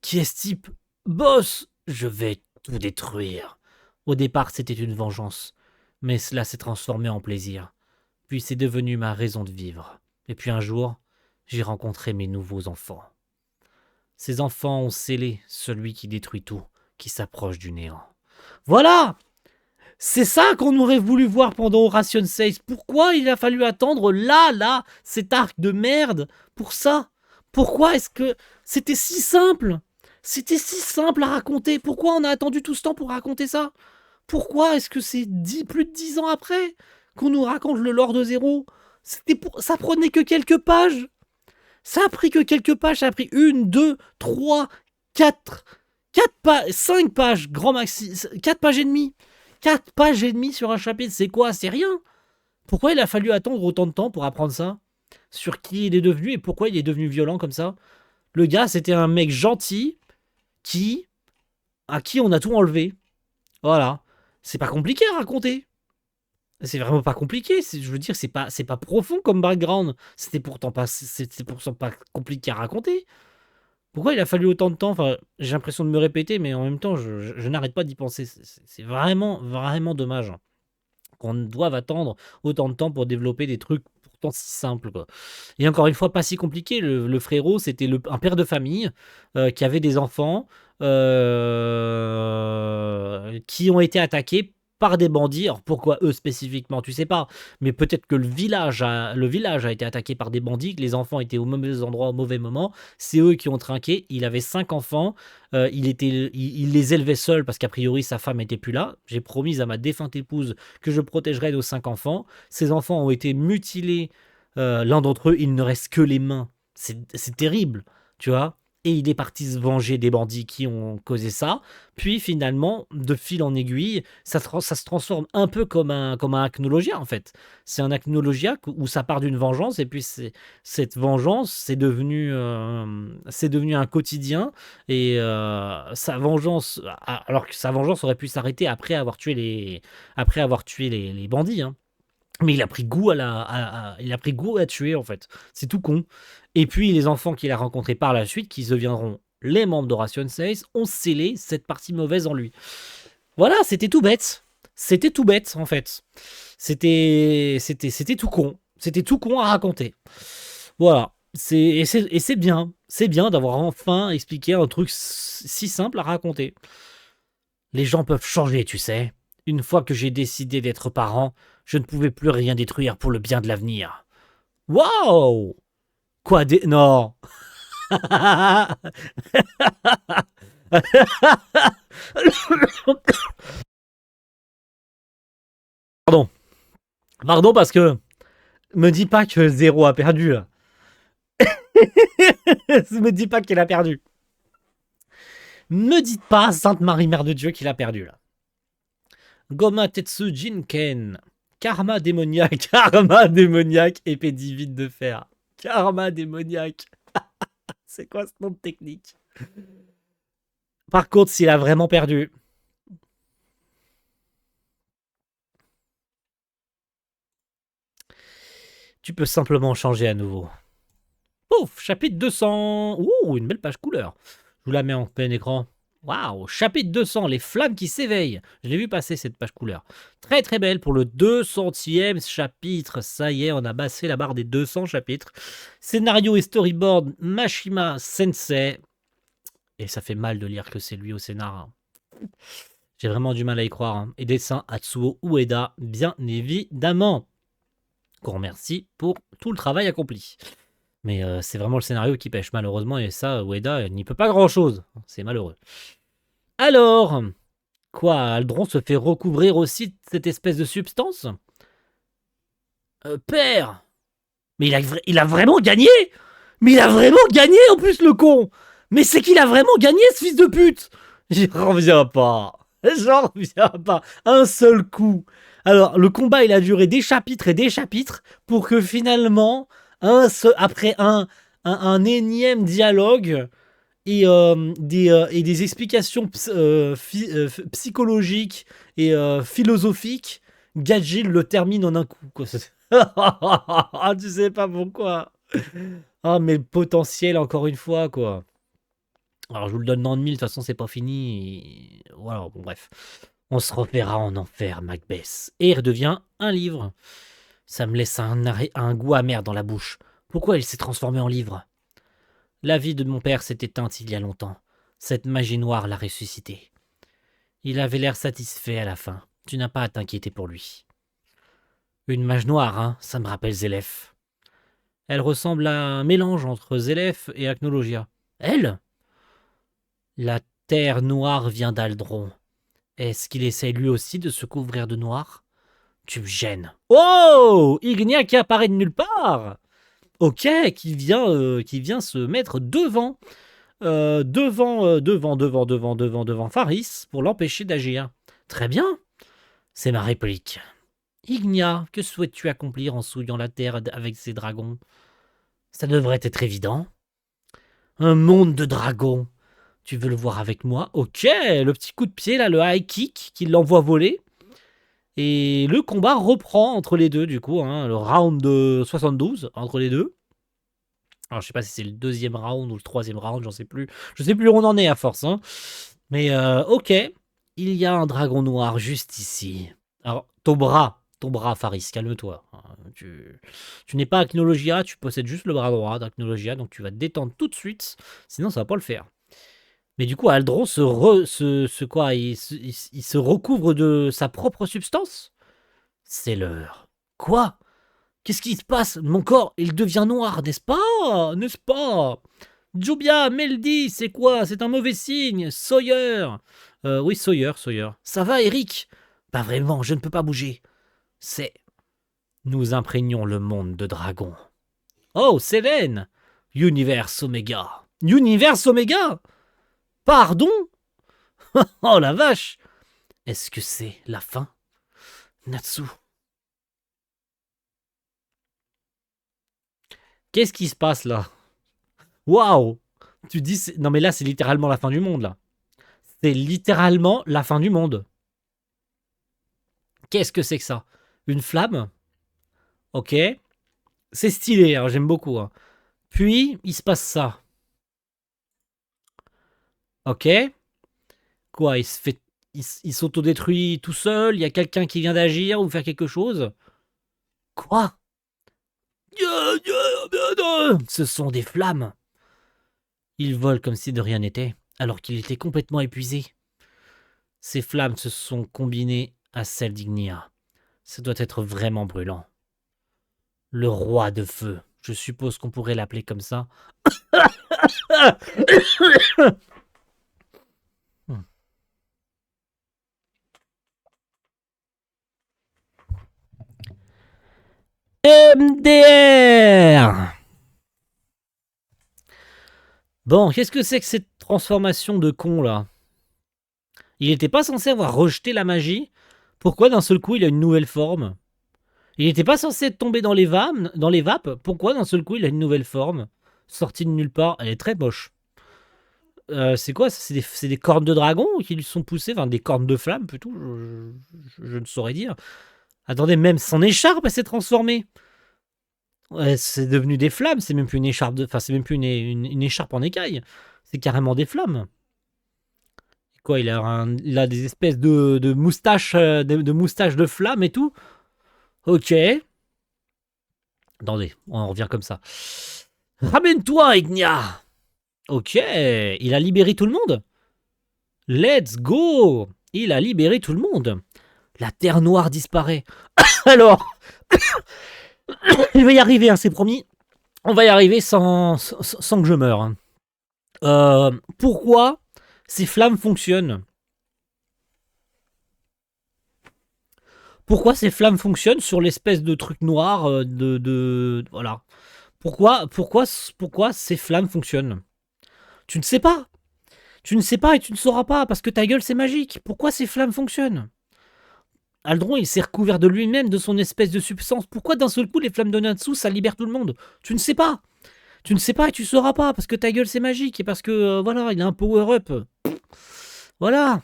Qui est ce type? Boss! Je vais tout détruire. Au départ, c'était une vengeance, mais cela s'est transformé en plaisir. Puis c'est devenu ma raison de vivre. Et puis un jour, j'ai rencontré mes nouveaux enfants. Ces enfants ont scellé celui qui détruit tout, qui s'approche du néant. Voilà. C'est ça qu'on aurait voulu voir pendant Oration 16. Pourquoi il a fallu attendre là, cet arc de merde pour ça? Pourquoi est-ce que c'était si simple? C'était si simple à raconter. Pourquoi on a attendu tout ce temps pour raconter ça? Pourquoi est-ce que c'est plus de 10 ans après qu'on nous raconte le lore de Zéro? Ça prenait que quelques pages. Ça a pris que quelques pages. Ça a pris 1, 2, 3, 4, 5 pages, grand maxi, 4 pages et demie. 4 pages et demie sur un chapitre, c'est quoi? C'est rien. Pourquoi il a fallu attendre autant de temps pour apprendre ça? Sur qui il est devenu et pourquoi il est devenu violent comme ça? Le gars, c'était un mec gentil à qui on a tout enlevé. Voilà. C'est pas compliqué à raconter. C'est vraiment pas compliqué. Je veux dire, c'est pas profond comme background. C'était pourtant pas compliqué à raconter. Pourquoi il a fallu autant de temps? Enfin, j'ai l'impression de me répéter, mais en même temps, je n'arrête pas d'y penser. C'est vraiment, vraiment dommage qu'on doive attendre autant de temps pour développer des trucs pourtant si simples, quoi. Et encore une fois, pas si compliqué. Le frérot, c'était un père de famille qui avait des enfants qui ont été attaqués par des bandits. Alors pourquoi eux spécifiquement, tu sais pas. Mais peut-être que le village a été attaqué par des bandits, que les enfants étaient au mauvais endroit au mauvais moment. C'est eux qui ont trinqué. Il avait 5 enfants. Il les élevait seul parce qu'a priori sa femme était plus là. J'ai promis à ma défunte épouse que je protégerais nos 5 enfants. Ces enfants ont été mutilés. L'un d'entre eux, il ne reste que les mains. C'est terrible, tu vois. Et il est parti se venger des bandits qui ont causé ça. Puis finalement, de fil en aiguille, ça se transforme un peu comme un acnologia en fait. C'est un acnologia où ça part d'une vengeance et puis cette vengeance, c'est devenu un quotidien. Et sa vengeance, alors que sa vengeance aurait pu s'arrêter après avoir tué les bandits, hein. Mais il a pris goût il a pris goût à tuer en fait. C'est tout con. Et puis les enfants qu'il a rencontrés par la suite, qui deviendront les membres d'Oration 16, ont scellé cette partie mauvaise en lui. Voilà, c'était tout bête. C'était tout bête en fait. C'était tout con. C'était tout con à raconter. Voilà. Et c'est bien. C'est bien d'avoir enfin expliqué un truc si simple à raconter. Les gens peuvent changer, tu sais. Une fois que j'ai décidé d'être parent, je ne pouvais plus rien détruire pour le bien de l'avenir. Waouh! Quoi des... Non! Pardon. Pardon parce que... Me dis pas que Zéro a perdu, là. Me dis pas qu'il a perdu. Me dites pas, Sainte Marie Mère de Dieu, qu'il a perdu, là. Goma Tetsu Jinken. Karma démoniaque. Karma démoniaque. Épée divine de fer. Karma démoniaque. C'est quoi ce nom de technique? Par contre, s'il a vraiment perdu... Tu peux simplement changer à nouveau. Pouf, chapitre 200. Ouh, une belle page couleur. Je vous la mets en plein écran. Waouh, chapitre 200, les flammes qui s'éveillent. Je l'ai vu passer cette page couleur. Très très belle pour le 200e chapitre. Ça y est, on a bassé la barre des 200 chapitres. Scénario et storyboard, Mashima Sensei. Et ça fait mal de lire que c'est lui au scénar. J'ai vraiment du mal à y croire, hein. Et dessin Atsuo Ueda, bien évidemment. Qu'on remercie pour tout le travail accompli. Mais c'est vraiment le scénario qui pêche malheureusement, et ça, Ueda n'y peut pas grand-chose. C'est malheureux. Alors, quoi, Aldron se fait recouvrir aussi de cette espèce de substance? Père! Mais il a vraiment gagné! Mais il a vraiment gagné en plus, le con! Mais c'est qu'il a vraiment gagné, ce fils de pute! J'y reviens pas. J'en reviens pas. Un seul coup. Alors, le combat, il a duré des chapitres et des chapitres pour que finalement, après un énième dialogue et des explications psychologiques et philosophiques, Gajil le termine en un coup, quoi. Tu sais pas pourquoi. Ah, mais le potentiel, encore une fois, quoi. Alors, je vous le donne dans le mille, de toute façon, c'est pas fini. Et... voilà, bon, bref. On se reverra en enfer, Macbeth. Et il redevient un livre. Ça me laisse un goût amer dans la bouche. Pourquoi il s'est transformé en livre? La vie de mon père s'est éteinte il y a longtemps. Cette magie noire l'a ressuscité. Il avait l'air satisfait à la fin. Tu n'as pas à t'inquiéter pour lui. Une mage noire, hein, ça me rappelle Zélef. Elle ressemble à un mélange entre Zélef et Acnologia. Elle? La terre noire vient d'Aldron. Est-ce qu'il essaie lui aussi de se couvrir de noir? Tu me gênes. Oh! Ignia qui apparaît de nulle part! Ok, qui vient se mettre devant Faris pour l'empêcher d'agir. Très bien, c'est ma réplique. Ignia, que souhaites-tu accomplir en souillant la terre avec ces dragons? Ça devrait être évident. Un monde de dragons. Tu veux le voir avec moi? Ok, le petit coup de pied là, le high kick qui l'envoie voler. Et le combat reprend entre les deux du coup, hein, le round de 72 entre les deux. Alors je sais pas si c'est le deuxième round ou le troisième round, j'en sais plus. Je sais plus où on en est à force. Hein. Mais ok, il y a un dragon noir juste ici. Alors ton bras Faris, calme-toi. Tu n'es pas Acnologia, tu possèdes juste le bras droit d'Acnologia, donc tu vas te détendre tout de suite, sinon ça va pas le faire. Mais du coup, Aldron il se recouvre de sa propre substance. C'est l'heure. Quoi? Qu'est-ce qui se passe? Mon corps, il devient noir, n'est-ce pas? N'est-ce pas? Jubia, Meldy, c'est quoi? C'est un mauvais signe. Sawyer. Oui, Sawyer. Ça va, Eric? Pas vraiment, je ne peux pas bouger. C'est... Nous imprégnons le monde de dragons. Oh, Célène! Universe Omega. Universe Omega? Pardon? Oh la vache! Est-ce que c'est la fin? Natsu. Qu'est-ce qui se passe là? Waouh! Tu dis... Non mais là, c'est littéralement la fin du monde, là. C'est littéralement la fin du monde. Qu'est-ce que c'est que ça? Une flamme? Ok. C'est stylé, hein, j'aime beaucoup. Hein. Puis, il se passe ça. Ok. Quoi, il se fait... Il s'autodétruit tout seul? Il y a quelqu'un qui vient d'agir ou faire quelque chose? Quoi? Ce sont des flammes. Il vole comme si de rien n'était, alors qu'il était complètement épuisé. Ces flammes se sont combinées à celles d'Ignia. Ça doit être vraiment brûlant. Le roi de feu. Je suppose qu'on pourrait l'appeler comme ça. MDR. Bon, qu'est-ce que c'est que cette transformation de con là? Il n'était pas censé avoir rejeté la magie. Pourquoi d'un seul coup il a une nouvelle forme? Il n'était pas censé être tombé dans les vapes. Pourquoi d'un seul coup il a une nouvelle forme? Sortie de nulle part. Elle est très moche. C'est quoi? C'est des cornes de dragon qui lui sont poussées? Enfin, des cornes de flamme plutôt. Je ne saurais dire. Attendez, même son écharpe elle s'est transformée. Ouais, c'est devenu des flammes. C'est même plus une écharpe de. Enfin, c'est même plus une écharpe en écaille. C'est carrément des flammes. Quoi, il a des espèces de moustaches, de moustaches de flammes et tout. Ok. Attendez, on revient comme ça. Ramène-toi, Ignia. Ok, il a libéré tout le monde. Let's go. Il a libéré tout le monde. La Terre Noire disparaît. Alors, il va y arriver, hein, c'est promis. On va y arriver sans que je meure. Pourquoi ces flammes fonctionnent? Pourquoi ces flammes fonctionnent sur l'espèce de truc noir voilà. Pourquoi ces flammes fonctionnent? Tu ne sais pas. Tu ne sais pas et tu ne sauras pas parce que ta gueule c'est magique. Pourquoi ces flammes fonctionnent? Aldron il s'est recouvert de lui-même, de son espèce de substance. Pourquoi d'un seul coup les flammes de Natsu ça libère tout le monde? Tu ne sais pas. Tu ne sais pas et tu sauras pas parce que ta gueule c'est magique et parce que voilà, il a un power-up. Voilà.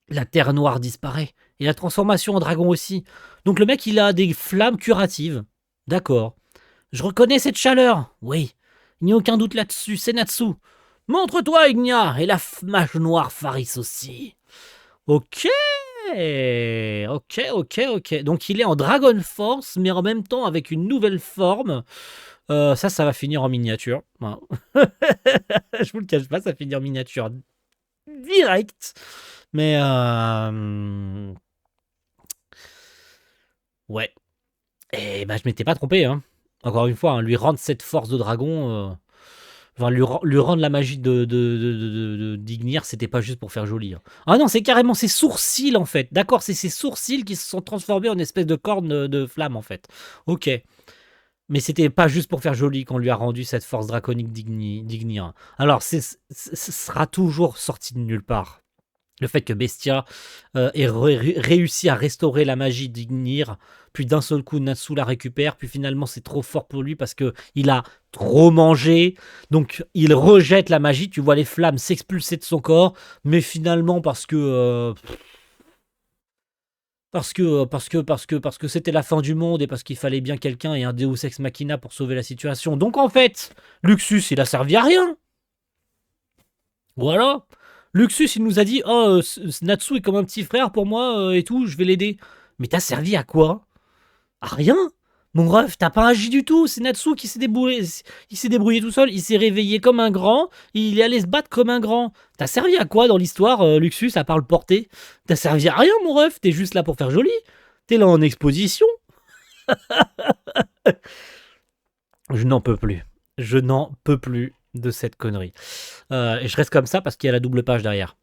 La terre noire disparaît. Et la transformation en dragon aussi. Donc le mec, il a des flammes curatives. D'accord. Je reconnais cette chaleur. Oui. Il n'y a aucun doute là-dessus. C'est Natsu. Montre-toi, Ignia. Et la mage noire Faris aussi. Ok. Ok. Donc il est en Dragon Force, mais en même temps avec une nouvelle forme. Ça va finir en miniature. Je vous le cache pas, ça finit en miniature direct. Mais ouais. Et bah je m'étais pas trompé, hein. Encore une fois, hein, lui rendre cette force de dragon, enfin lui rendre la magie d'Ignir, c'était pas juste pour faire joli, hein. Ah non, c'est carrément ses sourcils en fait. D'accord, c'est ses sourcils qui se sont transformés en espèce de corne de flamme en fait. Ok. Mais c'était pas juste pour faire joli qu'on lui a rendu cette force draconique d'Ignir. Alors, ce sera toujours sorti de nulle part. Le fait que Bestia ait réussi à restaurer la magie d'Ignir, puis d'un seul coup Natsu la récupère, puis finalement c'est trop fort pour lui parce que il a trop mangé, donc il rejette la magie, tu vois les flammes s'expulser de son corps, mais finalement parce que c'était la fin du monde et parce qu'il fallait bien quelqu'un et un Deus Ex Machina pour sauver la situation. Donc en fait, Luxus il a servi à rien. Voilà. Luxus, il nous a dit oh, Natsu est comme un petit frère pour moi et tout, je vais l'aider. Mais t'as servi à quoi? À rien. Mon ref, t'as pas agi du tout. C'est Natsu qui s'est débrouillé. Il s'est débrouillé tout seul. Il s'est réveillé comme un grand. Il est allé se battre comme un grand. T'as servi à quoi dans l'histoire, Luxus, à part le porter? T'as servi à rien, mon ref. T'es juste là pour faire joli. T'es là en exposition. Je n'en peux plus. Je n'en peux plus de cette connerie. Et je reste comme ça parce qu'il y a la double page derrière.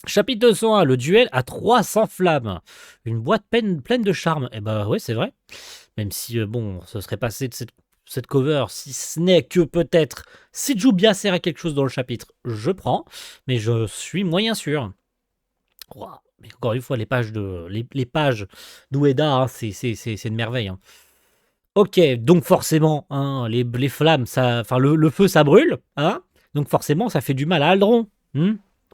Chapitre 201, le duel à 300 flammes. Une boîte pleine de charme. Eh ben ouais, c'est vrai. Même si, bon, ce serait passé de cette cover, si ce n'est que peut-être si Jubia sert à quelque chose dans le chapitre, je prends. Mais je suis moyen sûr. Wow. Mais encore une fois, les pages d'Ueda, hein, c'est une merveille. Hein. Ok, donc forcément, hein, les flammes, enfin le feu, ça brûle. Hein, donc forcément, ça fait du mal à Aldron.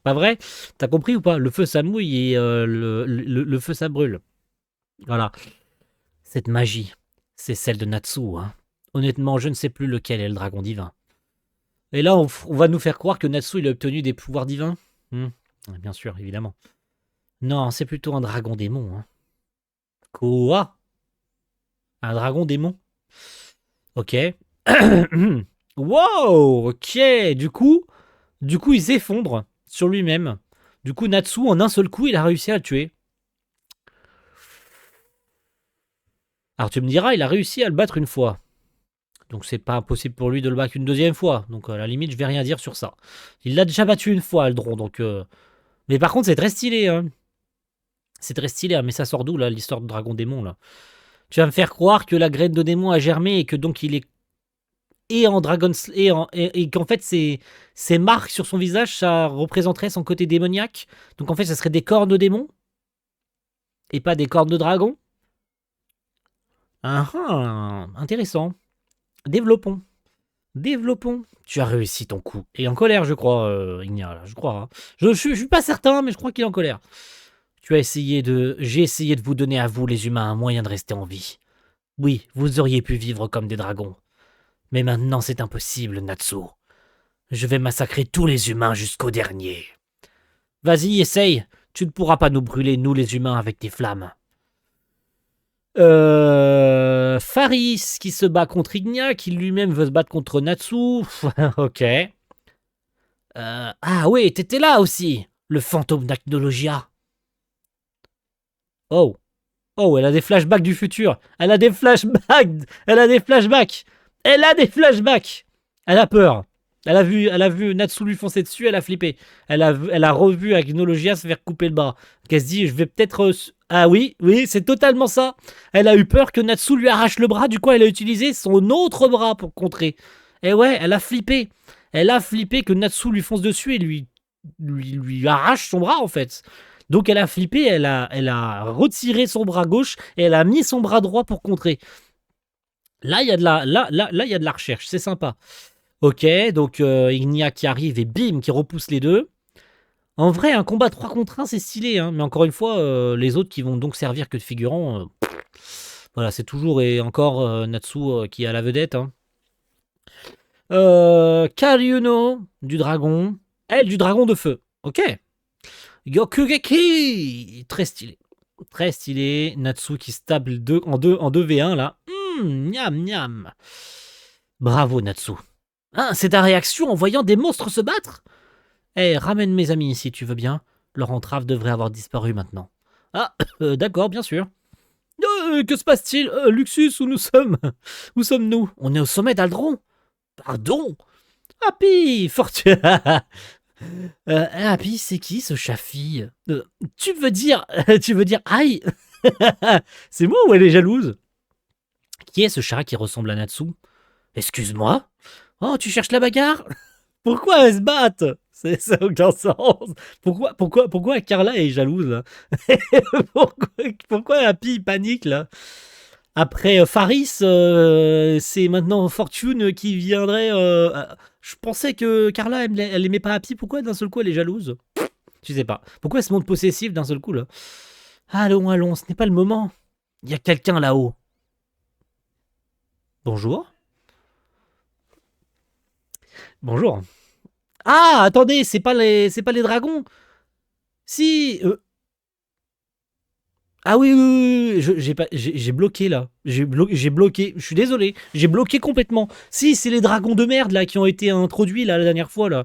Pas vrai? T'as compris ou pas? Le feu ça mouille et le feu ça brûle. Voilà. Cette magie, c'est celle de Natsu. Hein. Honnêtement, je ne sais plus lequel est le dragon divin. Et là, on va nous faire croire que Natsu il a obtenu des pouvoirs divins. Bien sûr, évidemment. Non, c'est plutôt un dragon démon. Hein. Quoi? Un dragon démon? Ok. Wow, ok. Du coup, il s'effondre sur lui-même. Du coup, Natsu, en un seul coup, il a réussi à le tuer. Alors tu me diras, il a réussi à le battre une fois. Donc c'est pas impossible pour lui de le battre une deuxième fois. Donc à la limite, je vais rien dire sur ça. Il l'a déjà battu une fois, Aldron. Donc, mais par contre, c'est très stylé. Hein. C'est très stylé. Hein. Mais ça sort d'où, là, l'histoire de Dragon Démon, là? Tu vas me faire croire que la graine de démon a germé et que donc il est et en Dragon et qu'en fait ces marques sur son visage ça représenterait son côté démoniaque. Donc en fait ça serait des cornes de démon et pas des cornes de dragon. Intéressant. Développons. Tu as réussi ton coup. Et en colère, je crois, Igna, là, je crois. Hein. Je suis pas certain, mais je crois qu'il est en colère. J'ai essayé de vous donner à vous, les humains, un moyen de rester en vie. Oui, vous auriez pu vivre comme des dragons. Mais maintenant, c'est impossible, Natsu. Je vais massacrer tous les humains jusqu'au dernier. Vas-y, essaye. Tu ne pourras pas nous brûler, nous les humains, avec tes flammes. Faris qui se bat contre Ignia, qui lui-même veut se battre contre Natsu. Ok. Ah oui, t'étais là aussi, le fantôme d'Acnologia. Oh. Oh, elle a des flashbacks du futur. Elle a des flashbacks. Elle a des flashbacks. Elle a peur. Elle a vu Natsu lui foncer dessus, elle a flippé. Elle a revu Agnologia se faire couper le bras. Elle se dit, je vais peut-être... Ah oui, c'est totalement ça. Elle a eu peur que Natsu lui arrache le bras, du coup elle a utilisé son autre bras pour contrer. Et ouais, elle a flippé. Elle a flippé que Natsu lui fonce dessus et lui arrache son bras en fait. Donc elle a flippé, elle a retiré son bras gauche et elle a mis son bras droit pour contrer. Là, il y a de la recherche, c'est sympa. Ok, donc Ignia qui arrive et bim, qui repousse les deux. En vrai, un combat 3 contre 1, c'est stylé, hein, mais encore une fois, les autres qui vont donc servir que de figurants, voilà, c'est toujours et encore Natsu qui est à la vedette. Hein. Karyuno du dragon, elle du dragon de feu. Ok. Gyokugeki, très stylé. Très stylé. Natsu qui se tape en 2v1 là. Miam miam. Bravo Natsu. Hein, c'est ta réaction en voyant des monstres se battre? Eh, ramène mes amis ici, tu veux bien? Leur entrave devrait avoir disparu maintenant. Ah, d'accord, bien sûr. Que se passe-t-il, Luxus, où nous sommes? Où sommes-nous? On est au sommet d'Aldron. Pardon? Happy, fortune. Happy, c'est qui ce chat-fille? Tu veux dire, aïe. C'est moi ou elle est jalouse? Qui est ce chat qui ressemble à Natsu? Excuse-moi? Oh, tu cherches la bagarre? Pourquoi elles se battent? Ça n'a aucun sens. Pourquoi Carla est jalouse là? pourquoi Happy panique là? Après Faris, c'est maintenant Fortune qui viendrait. Je pensais que Carla, elle aimait pas Happy. Pourquoi d'un seul coup elle est jalouse? Je sais pas. Pourquoi elle se montre possessive d'un seul coup là? Allons, allons, ce n'est pas le moment. Il y a quelqu'un là-haut. Bonjour. Bonjour. Ah, attendez, c'est pas les dragons. Si. Ah oui, oui, oui, oui, j'ai bloqué là. J'ai bloqué. Je suis désolé. J'ai bloqué complètement. Si, c'est les dragons de merde là qui ont été introduits là la dernière fois là.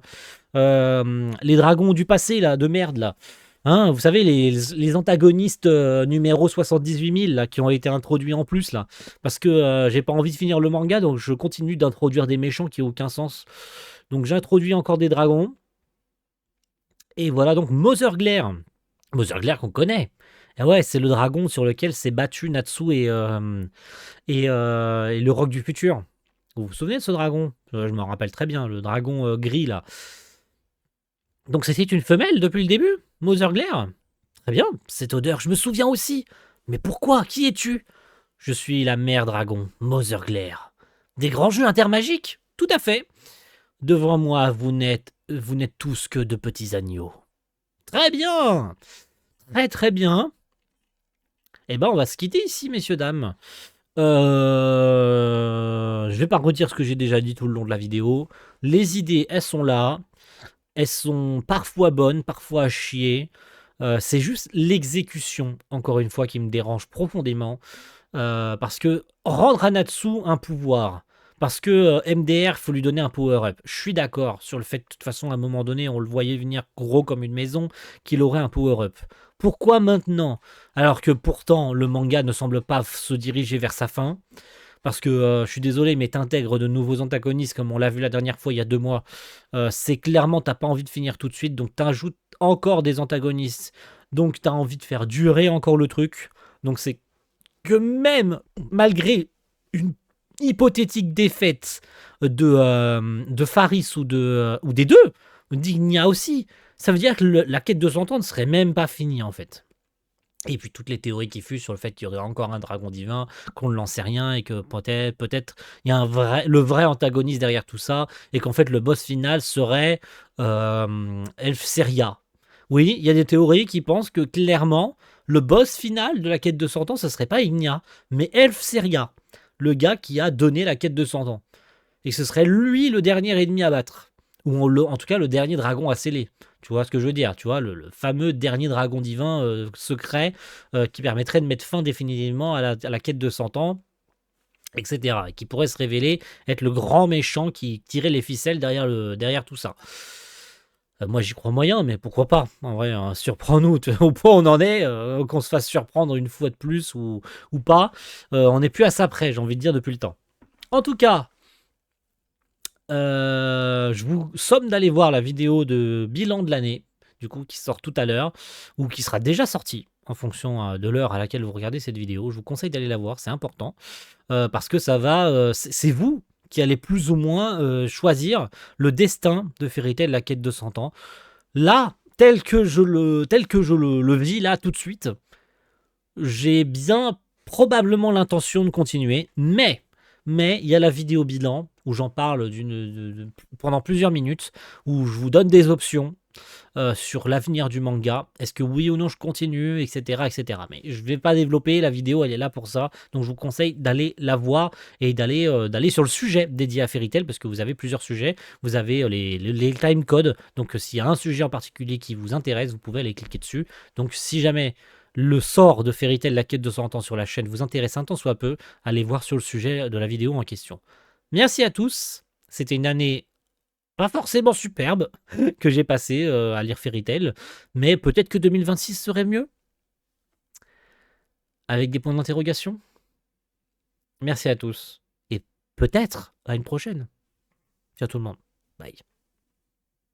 Les dragons du passé là, de merde là. Hein, vous savez, les antagonistes numéro 78 000 là, qui ont été introduits en plus là. Parce que j'ai pas envie de finir le manga, donc je continue d'introduire des méchants qui n'ont aucun sens. Donc j'introduis encore des dragons. Et voilà donc Mother Glare. Mother Glare qu'on connaît. Et ouais, c'est le dragon sur lequel s'est battu Natsu et le roc du futur. Vous vous souvenez de ce dragon? Je me rappelle très bien, le dragon gris là. Donc c'était une femelle depuis le début, Mother Glare? Très bien, cette odeur, je me souviens aussi. Mais pourquoi? Qui es-tu? Je suis la mère dragon, Mother Glare. Des grands jeux intermagiques? Tout à fait. Devant moi, vous n'êtes tous que de petits agneaux. Très bien. Très très bien. Eh ben, on va se quitter ici, messieurs, dames. Je vais pas redire ce que j'ai déjà dit tout le long de la vidéo. Les idées, elles sont là. Elles sont parfois bonnes, parfois à chier. C'est juste l'exécution, encore une fois, qui me dérange profondément. Parce que rendre à Natsu un pouvoir, parce que MDR, il faut lui donner un power-up. Je suis d'accord sur le fait que, de toute façon, à un moment donné, on le voyait venir gros comme une maison, qu'il aurait un power-up. Pourquoi maintenant? Alors que pourtant, le manga ne semble pas se diriger vers sa fin. Parce que je suis désolé, mais t'intègres de nouveaux antagonistes, comme on l'a vu la dernière fois il y a 2 mois. C'est clairement, t'as pas envie de finir tout de suite, donc t'ajoutes encore des antagonistes. Donc t'as envie de faire durer encore le truc. Donc c'est que même malgré une hypothétique défaite de Faris ou des deux, d'Ignia aussi, ça veut dire que la quête de 100 ans ne serait même pas finie en fait. Et puis toutes les théories qui fusent sur le fait qu'il y aurait encore un dragon divin, qu'on ne l'en sait rien et que peut-être il y a le vrai antagoniste derrière tout ça et qu'en fait le boss final serait Elfseria. Oui, il y a des théories qui pensent que clairement le boss final de la quête de 100 ans ce serait pas Ignia, mais Elfseria, le gars qui a donné la quête de 100 ans. Et que ce serait lui le dernier ennemi à battre. Ou en tout cas le dernier dragon à sceller. Tu vois ce que je veux dire? Tu vois, le fameux dernier dragon divin secret qui permettrait de mettre fin définitivement à la quête de 100 ans, etc. Et qui pourrait se révéler être le grand méchant qui tirait les ficelles derrière tout ça. Moi j'y crois moyen, mais pourquoi pas? En vrai, hein, surprends-nous au point où on en est, qu'on se fasse surprendre une fois de plus ou pas. On n'est plus à ça près, j'ai envie de dire, depuis le temps. En tout cas, je vous somme d'aller voir la vidéo de bilan de l'année, du coup, qui sort tout à l'heure, ou qui sera déjà sortie, en fonction de l'heure à laquelle vous regardez cette vidéo. Je vous conseille d'aller la voir, c'est important, parce que ça va... c'est vous qui allez plus ou moins choisir le destin de Fairy Tail, la quête de 100 ans. Là, tel que je le vis, là, tout de suite, j'ai bien probablement l'intention de continuer, mais il y a la vidéo bilan où j'en parle pendant plusieurs minutes, où je vous donne des options sur l'avenir du manga. Est-ce que oui ou non je continue, etc. etc. Mais je ne vais pas développer, la vidéo elle est là pour ça, donc je vous conseille d'aller la voir et d'aller sur le sujet dédié à Fairy Tail, parce que vous avez plusieurs sujets, vous avez les time codes, donc s'il y a un sujet en particulier qui vous intéresse, vous pouvez aller cliquer dessus. Donc si jamais le sort de Fairy Tail, la quête de 100 ans sur la chaîne vous intéresse un tant soit peu, allez voir sur le sujet de la vidéo en question. Merci à tous, c'était une année pas forcément superbe que j'ai passé à lire Fairy Tail, mais peut-être que 2026 serait mieux, avec des points d'interrogation. Merci à tous, et peut-être à une prochaine. Ciao tout le monde. Bye.